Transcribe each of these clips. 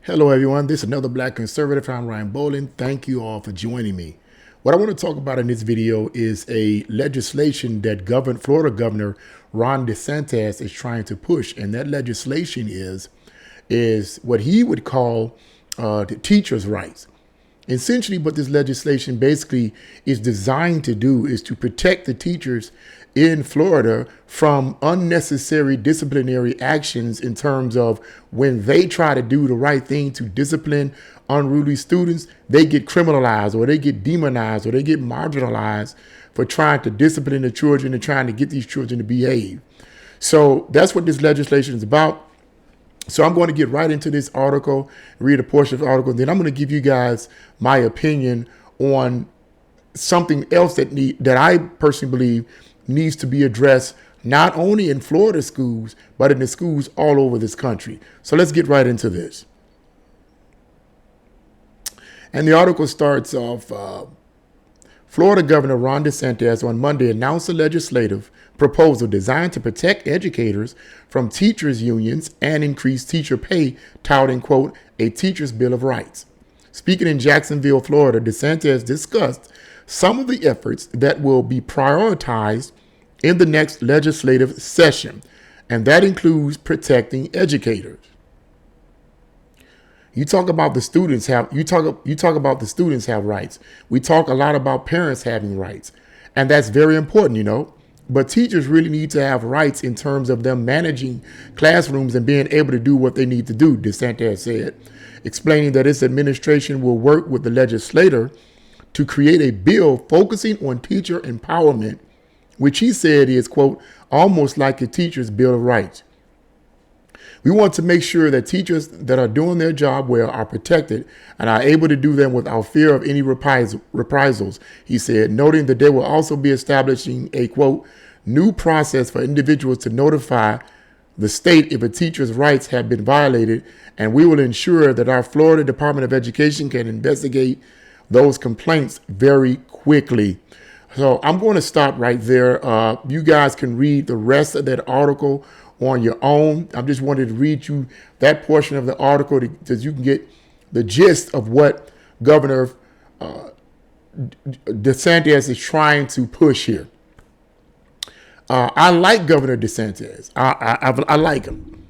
Hello, everyone. This is another Black Conservative. I'm Ryan Bolin. Thank you all for joining me. What I want to talk about in this video is a legislation that Florida Governor Ron DeSantis is trying to push, and that legislation is what he would call the teachers' rights. Essentially, what this legislation basically is designed to do is to protect the teachers in Florida from unnecessary disciplinary actions in terms of when they try to do the right thing to discipline unruly students, they get criminalized or they get demonized or they get marginalized for trying to discipline the children and trying to get these children to behave. So that's what this legislation is about. So I'm going to get right into this article, read a portion of the article, and then I'm going to give you guys my opinion on something else that I personally believe needs to be addressed not only in Florida schools, but in the schools all over this country. So let's get right into this. And the article starts off, Florida Governor Ron DeSantis on Monday announced a legislative proposal designed to protect educators from teachers' unions and increase teacher pay, touting, quote, a teacher's bill of rights. Speaking in Jacksonville, Florida, DeSantis discussed some of the efforts that will be prioritized in the next legislative session, and that includes protecting educators. You talk about the students have rights. We talk a lot about parents having rights, and that's very important, But teachers really need to have rights in terms of them managing classrooms and being able to do what they need to do, DeSantis said, explaining that his administration will work with the legislator to create a bill focusing on teacher empowerment, which he said is, quote, almost like a teacher's bill of rights. We want to make sure that teachers that are doing their job well are protected and are able to do them without fear of any reprisals, he said, noting that they will also be establishing a, quote, new process for individuals to notify the state if a teacher's rights have been violated, and we will ensure that our Florida Department of Education can investigate those complaints very quickly. So I'm going to stop right there. You guys can read the rest of that article on your own. I just wanted to read you that portion of the article so you can get the gist of what Governor DeSantis is trying to push here. I like Governor DeSantis. I like him.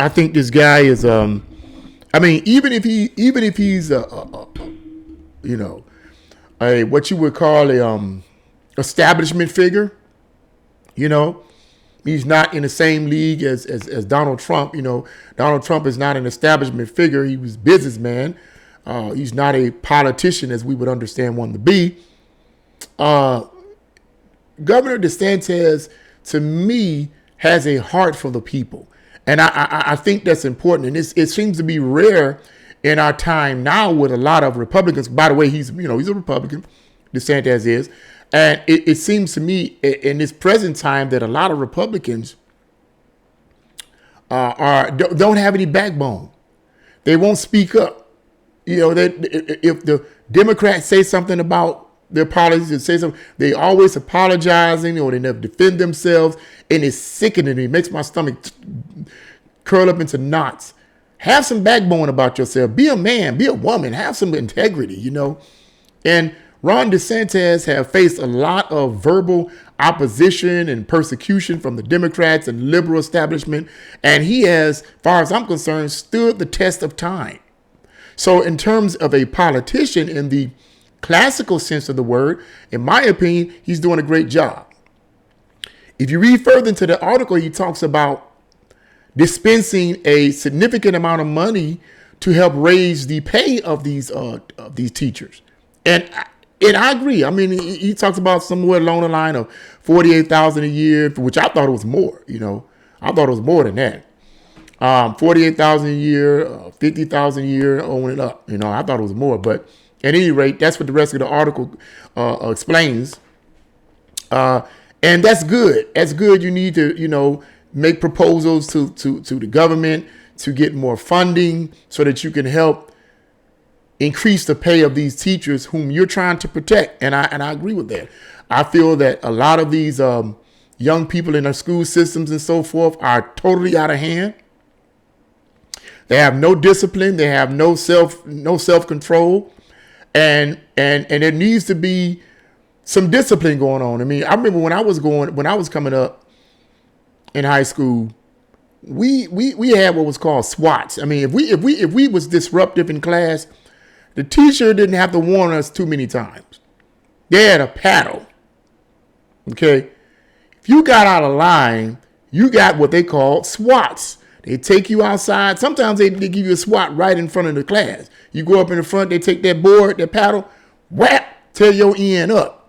I think this guy is. Even if he's a what you would call a establishment figure, he's not in the same league as Donald Trump. Donald Trump is not an establishment figure. He was a businessman. He's not a politician as we would understand one to be. Governor DeSantis, to me, has a heart for the people. And I think that's important. And it seems to be rare in our time now with a lot of Republicans. By the way, he's a Republican, DeSantis is. And it seems to me in this present time that a lot of Republicans don't have any backbone. They won't speak up. If the Democrats say something about their policies and say something, they always apologizing or they never defend themselves, and it's sickening. It makes my stomach curl up into knots. Have some backbone about yourself. Be a man. Be a woman. Have some integrity. And Ron DeSantis have faced a lot of verbal opposition and persecution from the Democrats and liberal establishment. And he has, as far as I'm concerned, stood the test of time. So in terms of a politician in the classical sense of the word, in my opinion, he's doing a great job. If you read further into the article, he talks about dispensing a significant amount of money to help raise the pay of these teachers. And I agree. He talks about somewhere along the line of $48,000 a year, which I thought it was more. I thought it was more than that. $48,000 a year, $50,000 a year, owing it up. I thought it was more. But at any rate, that's what the rest of the article explains. And that's good. That's good. You need to, make proposals to the government to get more funding so that you can help increase the pay of these teachers whom you're trying to protect. And I agree with that. I feel that a lot of these young people in our school systems and so forth are totally out of hand. They have no discipline. They have no self control, and there needs to be some discipline going on. I mean, I remember when I was coming up in high school, we had what was called SWATs. I mean, if we was disruptive in class, the teacher didn't have to warn us too many times. They had a paddle. Okay, if you got out of line, you got what they call SWATs. They take you outside. Sometimes they give you a SWAT right in front of the class. You go up in the front, they take that board, that paddle, whap, tear your end up.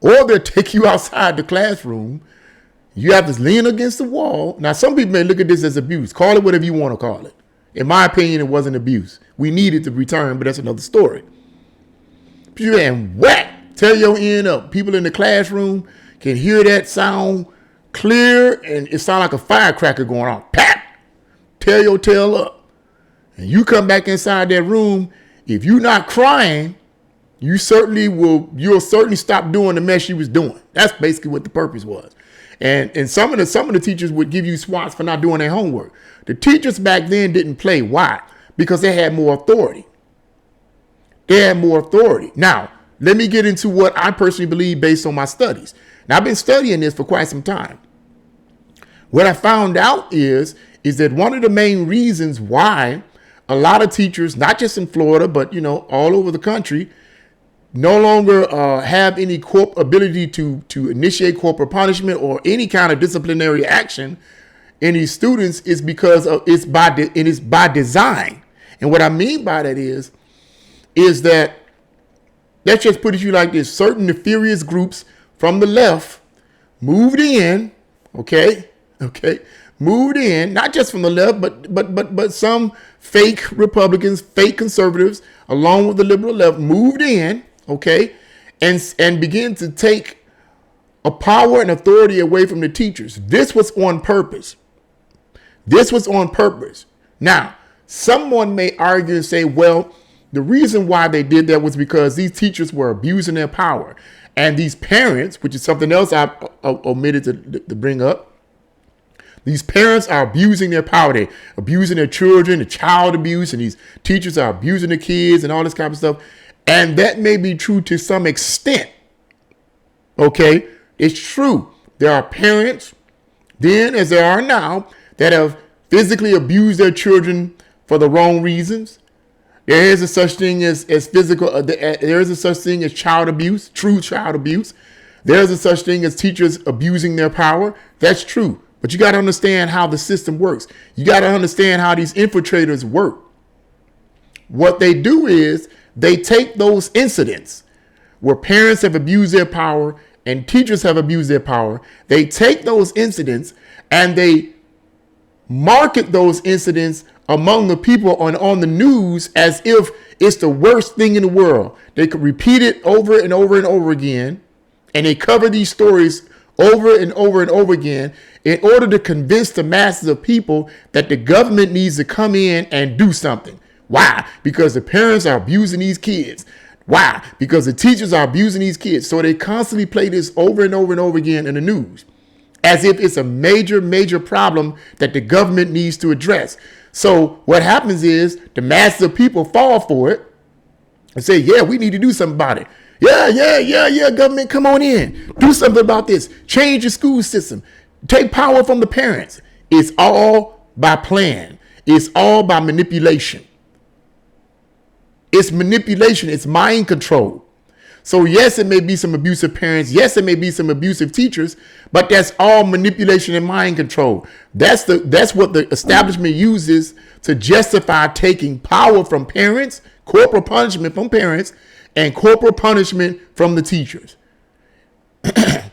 Or they'll take you outside the classroom. You have to lean against the wall. Now, some people may look at this as abuse. Call it whatever you want to call it. In my opinion, it wasn't abuse. We needed to return, but that's another story. And whack, tear your end up. People in the classroom can hear that sound clear, and it sounds like a firecracker going on. Pap! Tear your tail up. And you come back inside that room. If you're not crying, you'll certainly stop doing the mess you was doing. That's basically what the purpose was. And some of the teachers would give you SWATs for not doing their homework. The teachers back then didn't play. Why? Because they had more authority. They had more authority. Now, let me get into what I personally believe based on my studies. Now, I've been studying this for quite some time. What I found out is that one of the main reasons why a lot of teachers, not just in Florida, but, all over the country, no longer have any ability to initiate corporal punishment or any kind of disciplinary action in these students is because it's by design. And what I mean by that is that, let's just put it to you like this: certain nefarious groups from the left moved in, moved in, not just from the left, but some fake Republicans, fake conservatives, along with the liberal left, moved in, and begin to take a power and authority away from the teachers. This was on purpose. Now, someone may argue and say, well, the reason why they did that was because these teachers were abusing their power. And these parents, which is something else I omitted to bring up, these parents are abusing their power. They're abusing their children, the child abuse, and these teachers are abusing the kids and all this kind of stuff. And that may be true to some extent. It's true. There are parents then, as there are now, that have physically abused their children for the wrong reasons. There is a such thing as physical. There is a such thing as child abuse, true child abuse. There is a such thing as teachers abusing their power. That's true. But you got to understand how the system works. You got to understand how these infiltrators work. What they do is they take those incidents where parents have abused their power and teachers have abused their power. They take those incidents and they market those incidents among the people on the news as if it's the worst thing in the world. They could repeat it over and over and over again, and they cover these stories over and over and over again in order to convince the masses of people that the government needs to come in and do something. Why? Because the parents are abusing these kids. Why? Because the teachers are abusing these kids. So they constantly play this over and over and over again in the news, as if it's a major, major problem that the government needs to address. So what happens is the masses of people fall for it and say, yeah, we need to do something about it. Yeah, government, come on in. Do something about this. Change the school system. Take power from the parents. It's all by plan. It's all by manipulation. It's manipulation. It's mind control. So yes, it may be some abusive parents. Yes, it may be some abusive teachers, but that's all manipulation and mind control. That's what the establishment uses to justify taking power from parents, corporal punishment from parents, and corporal punishment from the teachers. The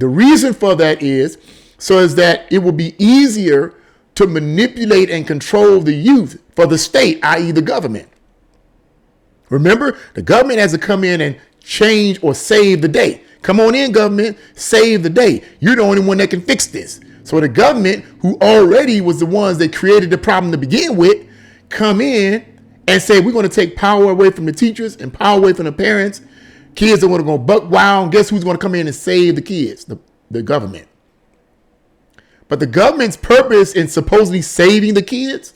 reason for that is that it will be easier to manipulate and control the youth for the state, i.e. the government. Remember, the government has to come in and change or save the day. Come on in, government, save the day. You're the only one that can fix this. So the government, who already was the ones that created the problem to begin with, come in and say, we're going to take power away from the teachers and power away from the parents. Kids are going to go buck wild. And guess who's going to come in and save the kids? The government. But the government's purpose in supposedly saving the kids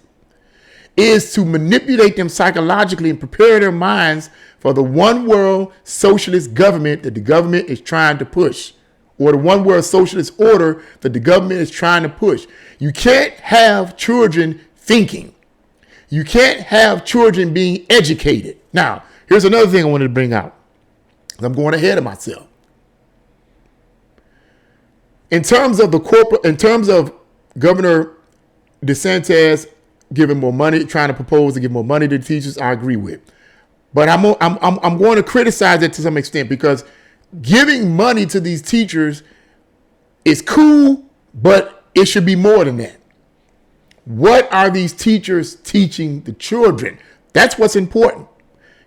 is to manipulate them psychologically and prepare their minds for the one world socialist government that the government is trying to push, or the one world socialist order that the government is trying to push. You can't have children thinking. You can't have children being educated. Now, here's another thing I wanted to bring out. I'm going ahead of myself. In terms of Governor DeSantis giving more money, trying to propose to give more money to the teachers, I agree with. But I'm going to criticize it to some extent, because giving money to these teachers is cool, but it should be more than that. What are these teachers teaching the children? That's what's important.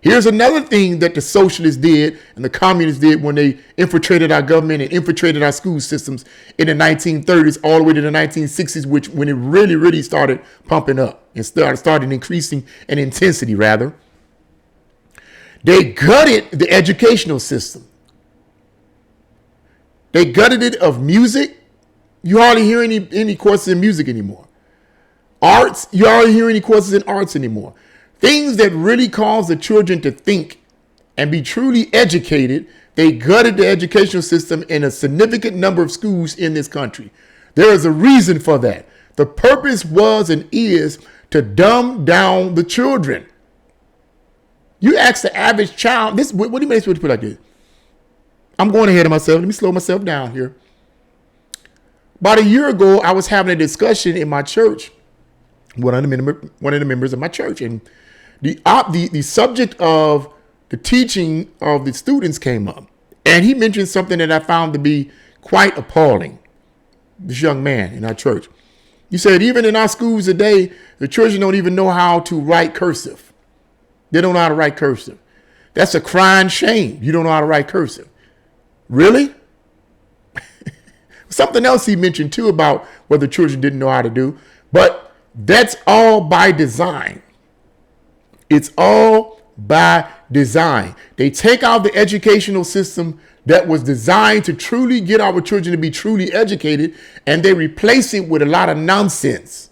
Here's another thing that the socialists did and the communists did when they infiltrated our government and infiltrated our school systems in the 1930s all the way to the 1960s, when it really, really started pumping up and started increasing in intensity, rather. They gutted the educational system. They gutted it of music. You hardly hear any courses in music anymore. Arts, you hardly hear any courses in arts anymore. Things that really cause the children to think and be truly educated, they gutted the educational system in a significant number of schools in this country. There is a reason for that. The purpose was and is to dumb down the children. You ask the average child, what do you mean to put like this? I'm going ahead of myself. Let me slow myself down here. About a year ago, I was having a discussion in my church, one of the members of my church, and the subject of the teaching of the students came up, and he mentioned something that I found to be quite appalling. This young man in our church, he said, even in our schools today, the children don't even know how to write cursive. They don't know how to write cursive. That's a crying shame. You don't know how to write cursive. Really? Something else he mentioned too about what the children didn't know how to do, but that's all by design. It's all by design. They take out the educational system that was designed to truly get our children to be truly educated, and they replace it with a lot of nonsense.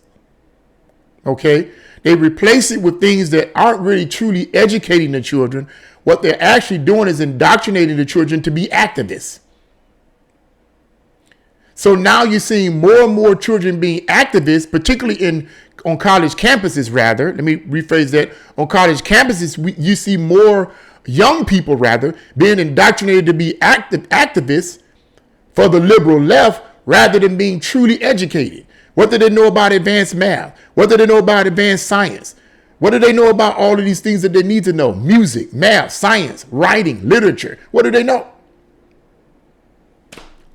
Okay? They replace it with things that aren't really truly educating the children. What they're actually doing is indoctrinating the children to be activists. So now you're seeing more and more children being activists, particularly on college campuses, rather. Let me rephrase that. On college campuses, you see more young people, rather, being indoctrinated to be activists for the liberal left rather than being truly educated. What do they know about advanced math? What do they know about advanced science? What do they know about all of these things that they need to know? Music, math, science, writing, literature. What do they know?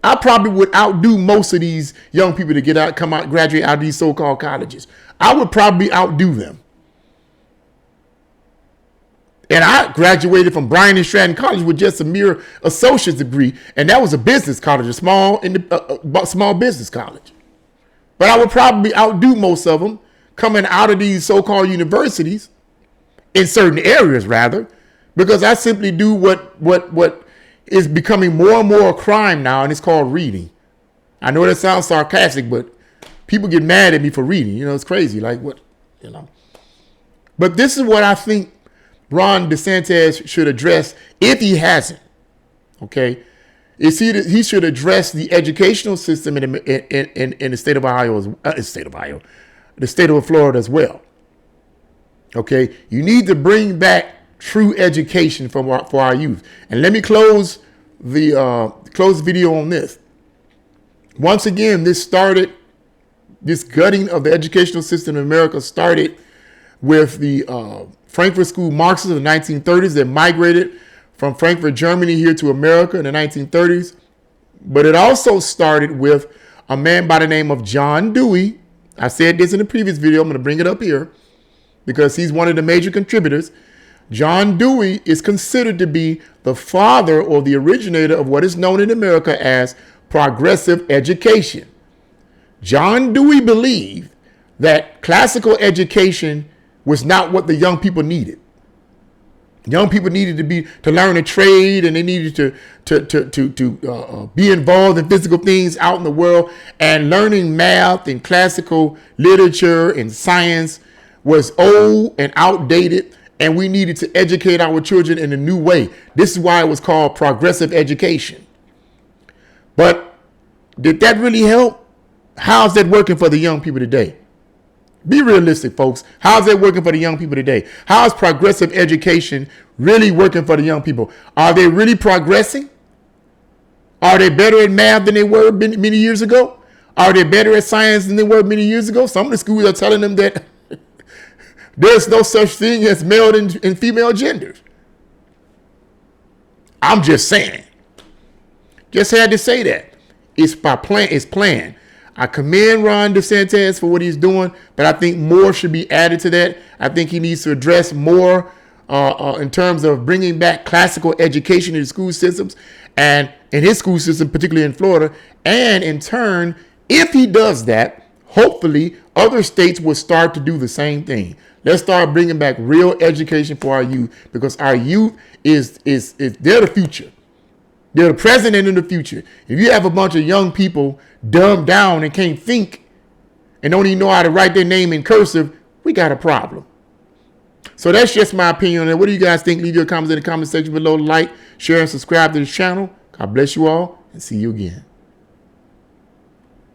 I probably would outdo most of these young people that graduate out of these so-called colleges. I would probably outdo them. And I graduated from Bryan and Stratton College with just a mere associate's degree, and that was a business college, a small business college. But I would probably outdo most of them coming out of these so-called universities, in certain areas rather, because I simply do what is becoming more and more a crime now, and it's called reading. I know that sounds sarcastic, but people get mad at me for reading. You know, it's crazy. Like what, you know. But this is what I think Ron DeSantis should address if he hasn't. Okay, he should address the educational system in the state of Ohio, the state of Florida as well. Okay, you need to bring back true education for our youth. And let me close the video on this. Once again, this gutting of the educational system in America started with the Frankfurt School Marxists of the 1930s that migrated from Frankfurt, Germany here to America in the 1930s. But it also started with a man by the name of John Dewey. I said this in the previous video. I'm going to bring it up here because he's one of the major contributors. John Dewey is considered to be the father or the originator of what is known in America as progressive education. John Dewey believed that classical education was not what the young people needed. Young people needed to learn a trade, and they needed to be involved in physical things out in the world, and learning math and classical literature and science was old and outdated, and we needed to educate our children in a new way. This is why it was called progressive education. But did that really help? How's that working for the young people today? Be realistic, folks. How's that working for the young people today? How is progressive education really working for the young people? Are they really progressing? Are they better at math than they were many years ago? Are they better at science than they were many years ago? Some of the schools are telling them that there's no such thing as male and female genders. I'm just saying. Just had to say that. It's by plan. It's planned. I commend Ron DeSantis for what he's doing, but I think more should be added to that. I think he needs to address more in terms of bringing back classical education in the school systems, and in his school system, particularly in Florida. And in turn, if he does that, hopefully other states will start to do the same thing. Let's start bringing back real education for our youth, because our youth is they're the future. They're the present and in the future. If you have a bunch of young people dumbed down and can't think and don't even know how to write their name in cursive, we got a problem. So that's just my opinion on it. What do you guys think? Leave your comments in the comment section below. Like, share, and subscribe to this channel. God bless you all, and see you again.